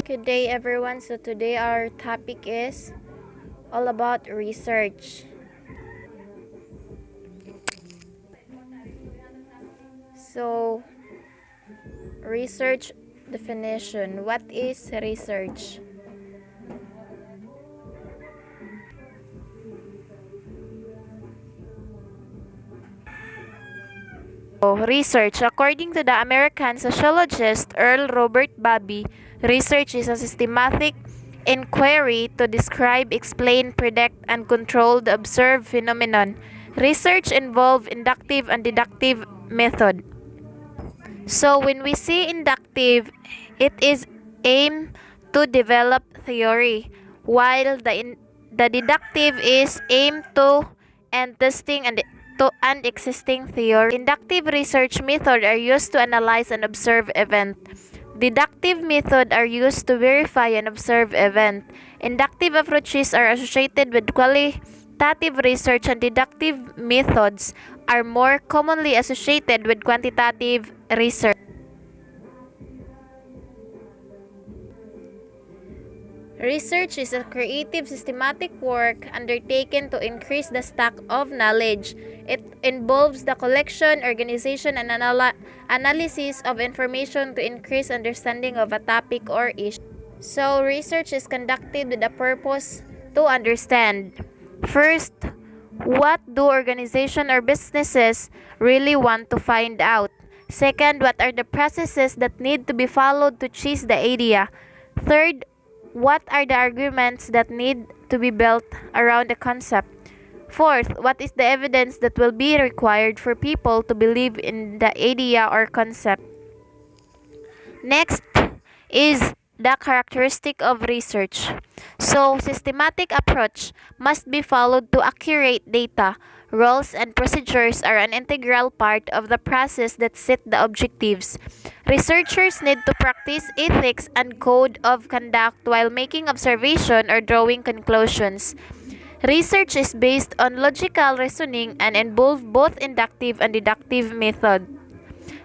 Good day, everyone. So today our topic is all about research. So, research definition. What is research? Research. According to the American sociologist Earl Robert Bobby, research is a systematic inquiry to describe, explain, predict, and control the observed phenomenon. Research involves inductive and deductive method. So when we say inductive, it is aimed to develop theory, while the deductive is aimed to and testing and to an existing theory. Inductive research methods are used to analyze and observe event. Deductive methods are used to verify and observe event. Inductive approaches are associated with qualitative research, and deductive methods are more commonly associated with quantitative research. Research is a creative, systematic work undertaken to increase the stock of knowledge. It involves the collection, organization, and analysis of information to increase understanding of a topic or issue. So, research is conducted with a purpose to understand. First, what do organizations or businesses really want to find out? Second, what are the processes that need to be followed to chase the idea? Third, what are the arguments that need to be built around the concept? Fourth, what is the evidence that will be required for people to believe in the idea or concept? Next is the characteristic of research. So, systematic approach must be followed to accurate data. Rules and procedures are an integral part of the process that set the objectives. Researchers need to practice ethics and code of conduct while making observation or drawing conclusions. Research is based on logical reasoning and involves both inductive and deductive method.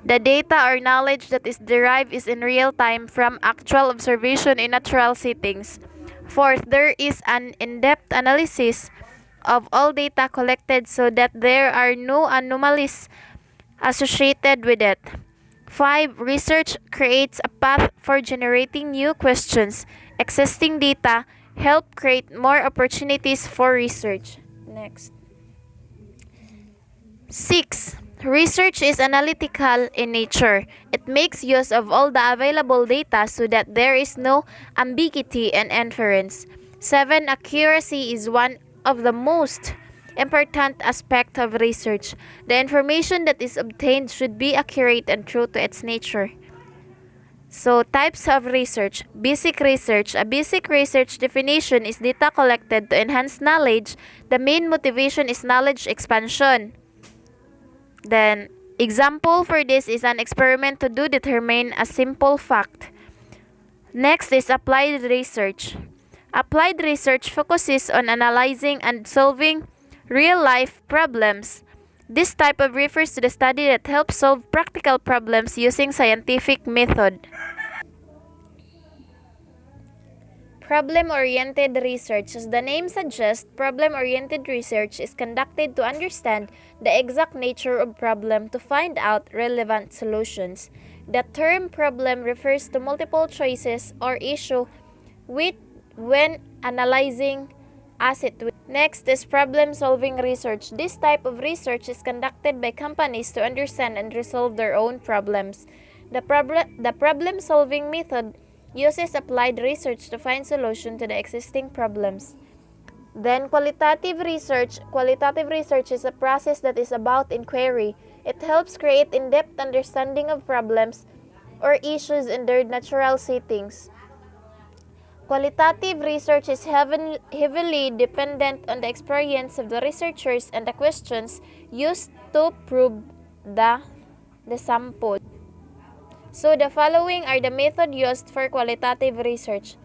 The data or knowledge that is derived is in real time from actual observation in natural settings. Fourth, there is an in-depth analysis of all data collected so that there are no anomalies associated with it. 5. Research creates a path for generating new questions. Existing data help create more opportunities for research. Next. 6. Research is analytical in nature. It makes use of all the available data so that there is no ambiguity in inference. 7. Accuracy is one of the most important aspects of research. The information that is obtained should be accurate and true to its nature. So, types of research. Basic research. A basic research definition is data collected to enhance knowledge. The main motivation is knowledge expansion. Then, example for this is an experiment to determine a simple fact. Next is applied research. Applied research focuses on analyzing and solving real-life problems. This type of refers to the study that helps solve practical problems using scientific method. Problem-oriented research. As the name suggests, problem-oriented research is conducted to understand the exact nature of problem to find out relevant solutions. The term problem refers to multiple choices or issue when analyzing asset. Next is problem-solving research. This type of research is conducted by companies to understand and resolve their own problems. The problem-solving method uses applied research to find solution to the existing problems. Then qualitative research. Qualitative research is a process that is about inquiry. It helps create in-depth understanding of problems or issues in their natural settings. Qualitative research is heavily dependent on the experience of the researchers and the questions used to probe the sample. So the following are the method used for qualitative research.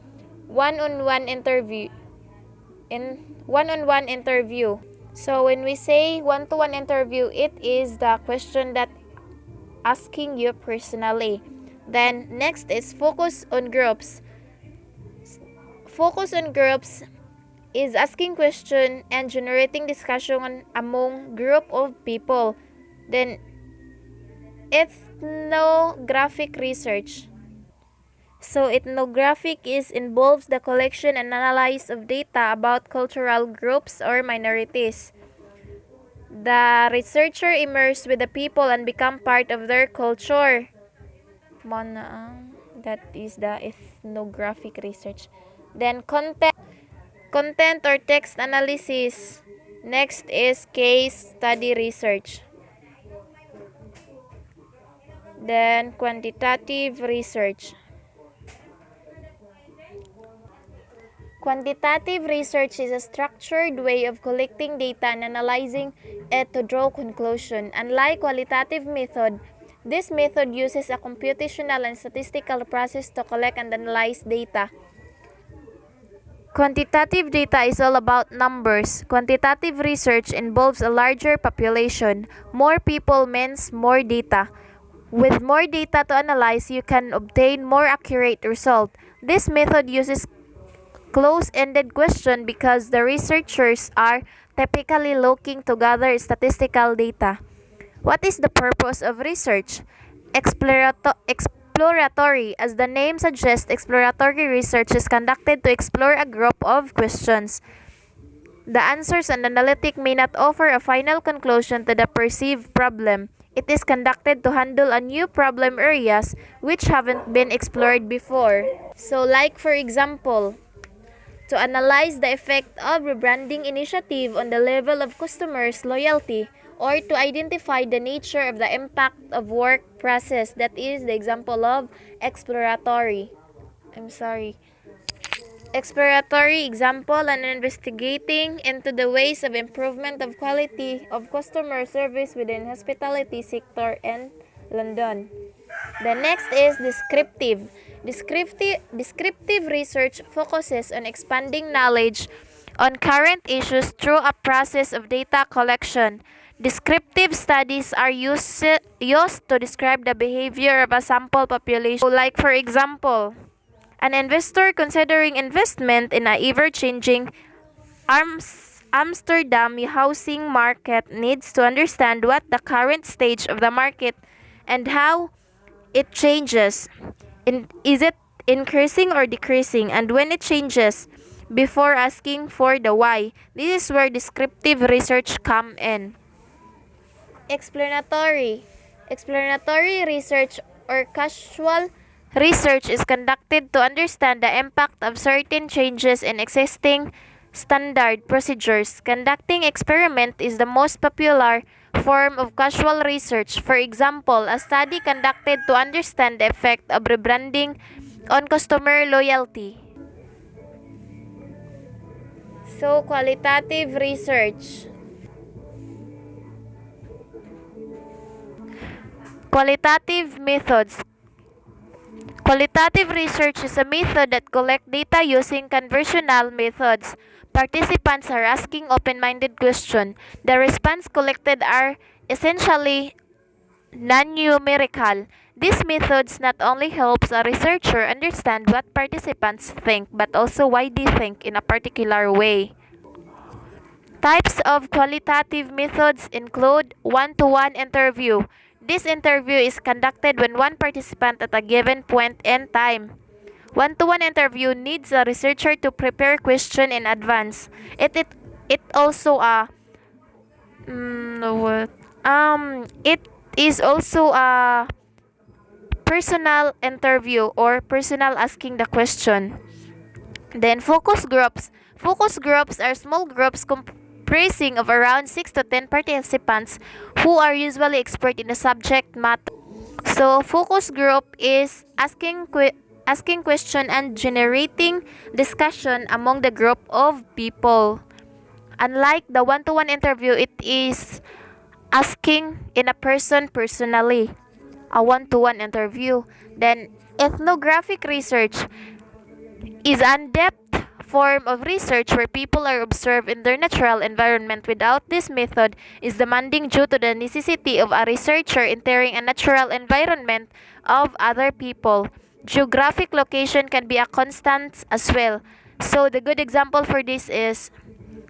One-on-one interview. So when we say one-to-one interview, it is the question that asking you personally. Then next is focus on groups. focus on groups is asking question and generating discussion among group of people. Then ethnographic research. So ethnographic involves the collection and analysis of data about cultural groups or minorities. The researcher immerses with the people and become part of their culture. That is the ethnographic research. Then content or text analysis. Next is case study research. Then quantitative research. Quantitative research is a structured way of collecting data and analyzing it to draw conclusion. Unlike qualitative method, this method uses a computational and statistical process to collect and analyze data. Quantitative data is all about numbers. Quantitative research involves a larger population. More people means more data. With more data to analyze, you can obtain more accurate result. This method uses close-ended question because the researchers are typically looking to gather statistical data. What is the purpose of research? Exploratory. As the name suggests, exploratory research is conducted to explore a group of questions. The answers and analytic may not offer a final conclusion to the perceived problem. It is conducted to handle a new problem areas which haven't been explored before. So like for example, to analyze the effect of rebranding initiative on the level of customers' loyalty, or to identify the nature of the impact of work process. That is the example of exploratory. Exploratory example and investigating into the ways of improvement of quality of customer service within hospitality sector in London. The next is descriptive. Descriptive research focuses on expanding knowledge on current issues through a process of data collection. Descriptive studies are used to describe the behavior of a sample population. So like for example, an investor considering investment in a ever-changing Amsterdam housing market needs to understand what the current stage of the market and how it changes. Is it increasing or decreasing? And when it changes, before asking for the why. This is where descriptive research come in. Explanatory research or casual research is conducted to understand the impact of certain changes in existing standard procedures. Conducting experiment is the most popular form of casual research. For example, a study conducted to understand the effect of rebranding on customer loyalty. So, qualitative research. Qualitative methods. Qualitative research is a method that collects data using conversational methods. Participants are asking open-minded questions. The responses collected are essentially non-numerical. These methods not only helps a researcher understand what participants think, but also why they think in a particular way. Types of qualitative methods include one-to-one interview. This interview is conducted when one participant at a given point in time. One-to-one interview needs a researcher to prepare question in advance. It also a it is also a personal interview or personal asking the question. Then focus groups. Focus groups are small groups comprising of around 6 to 10 participants who are usually expert in the subject matter. So focus group is asking question and generating discussion among the group of people. Unlike the one-to-one interview, it is asking in a person personally. A one-to-one interview. Then ethnographic research is an in-depth form of research where people are observed in their natural environment. Without this method is demanding due to the necessity of a researcher entering a natural environment of other people. Geographic location can be a constant as well. So the good example for this is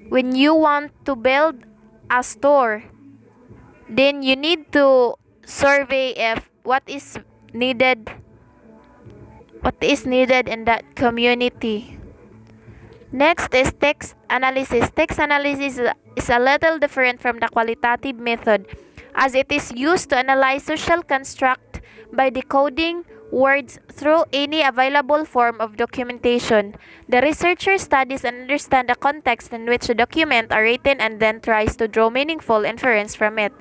when you want to build a store, then you need to survey if needed what is needed in that community. Next is text analysis. Text analysis is a little different from the qualitative method as it is used to analyze social construct by decoding words through any available form of documentation. The researcher studies and understands the context in which the document are written and then tries to draw meaningful inference from it.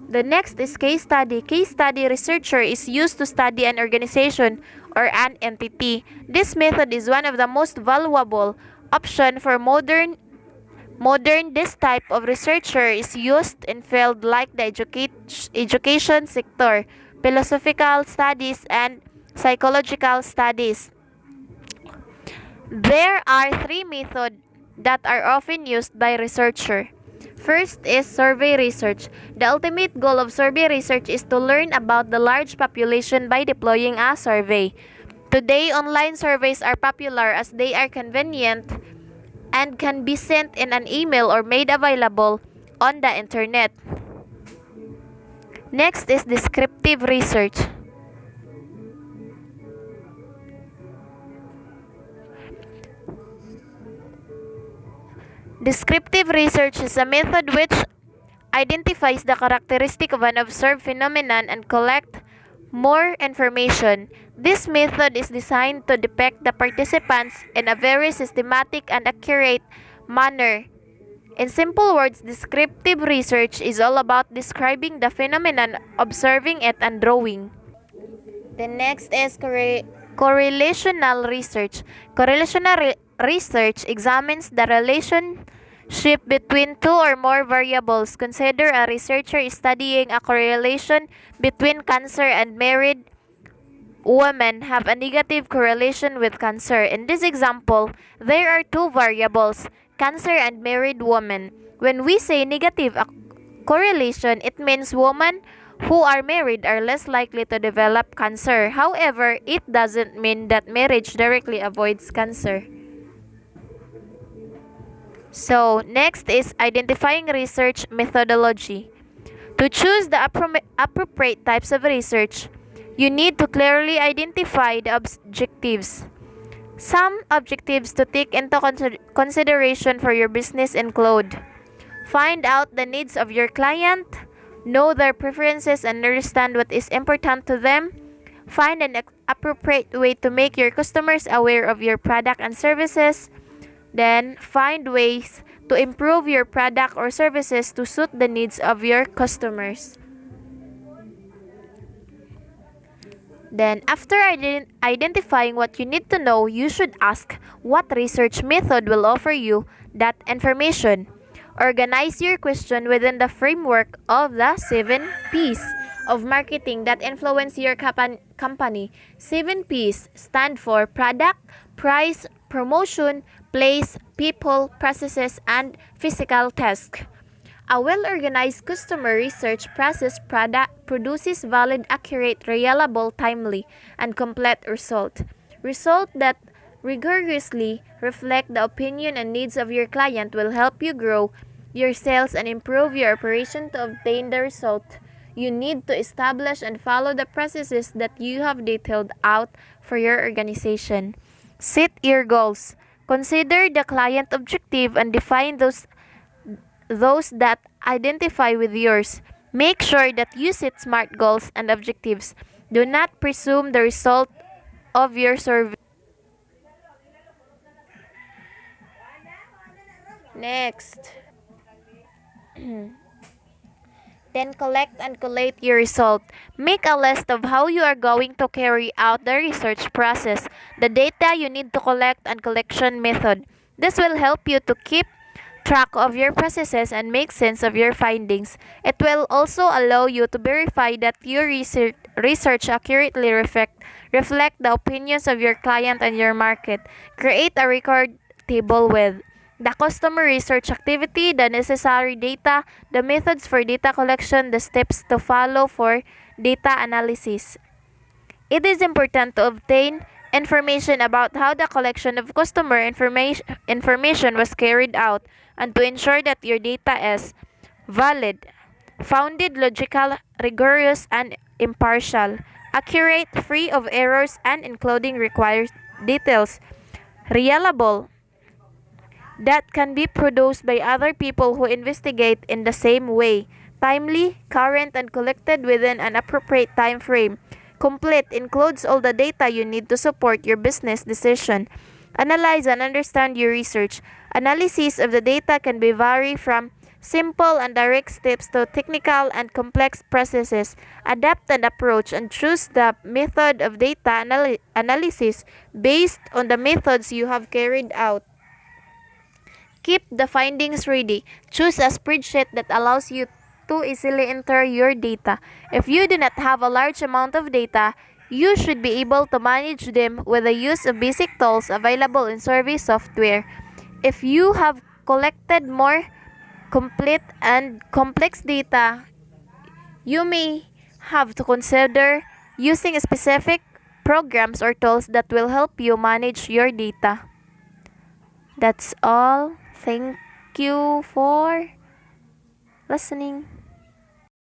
The next is case study. Case study researcher is used to study an organization or an entity. This method is one of the most valuable option for modern this type of researcher is used in fields like the education sector, philosophical studies, and psychological studies. There are three methods that are often used by researchers. First is survey research. The ultimate goal of survey research is to learn about the large population by deploying a survey. Today, online surveys are popular as they are convenient and can be sent in an email or made available on the internet. Next is descriptive research. Descriptive research is a method which identifies the characteristic of an observed phenomenon and collect more information. This method is designed to depict the participants in a very systematic and accurate manner. In simple words, descriptive research is all about describing the phenomenon, observing it, and drawing. The next is correlational research. Research examines the relationship between two or more variables. Consider a researcher is studying a correlation between cancer and married women have a negative correlation with cancer. In this example, there are two variables, cancer and married women. When we say negative correlation, it means women who are married are less likely to develop cancer. However, it doesn't mean that marriage directly avoids cancer. So, next is identifying research methodology. To choose the appropriate types of research, you need to clearly identify the objectives. Some objectives to take into consideration for your business include: find out the needs of your client, know their preferences and understand what is important to them, find an appropriate way to make your customers aware of your product and services, then find ways to improve your product or services to suit the needs of your customers. Then, after identifying what you need to know, you should ask what research method will offer you that information. Organize your question within the framework of the 7 P's of marketing that influence your company. 7 P's stand for product, price, promotion, place, people, processes, and physical task. A well-organized customer research process produces valid, accurate, reliable, timely, and complete results that rigorously reflect the opinion and needs of your client will help you grow your sales and improve your operation. To obtain the result, you need to establish and follow the processes that you have detailed out for your organization. Set your goals. Consider the client objective and define those that identify with yours. Make sure that you set SMART goals and objectives. Do not presume the result of your survey. Next. Then collect and collate your result. Make a list of how you are going to carry out the research process, the data you need to collect, and collection method. This will help you to keep track of your processes and make sense of your findings. It will also allow you to verify that your research accurately reflect the opinions of your client and your market. Create a record table with the customer research activity, the necessary data, the methods for data collection, the steps to follow for data analysis. It is important to obtain information about how the collection of customer information was carried out, and to ensure that your data is valid, founded, logical, rigorous, and impartial, accurate, free of errors, and including required details, reliable, that can be produced by other people who investigate in the same way, timely, current, and collected within an appropriate time frame. Complete includes all the data you need to support your business decision. Analyze and understand your research. Analysis of the data can be vary from simple and direct steps to technical and complex processes. Adapt and approach and choose the method of data analysis based on the methods you have carried out. Keep the findings ready. Choose a spreadsheet that allows you to easily enter your data. If you do not have a large amount of data, you should be able to manage them with the use of basic tools available in survey software. If you have collected more complete and complex data, you may have to consider using specific programs or tools that will help you manage your data. That's all. Thank you for listening.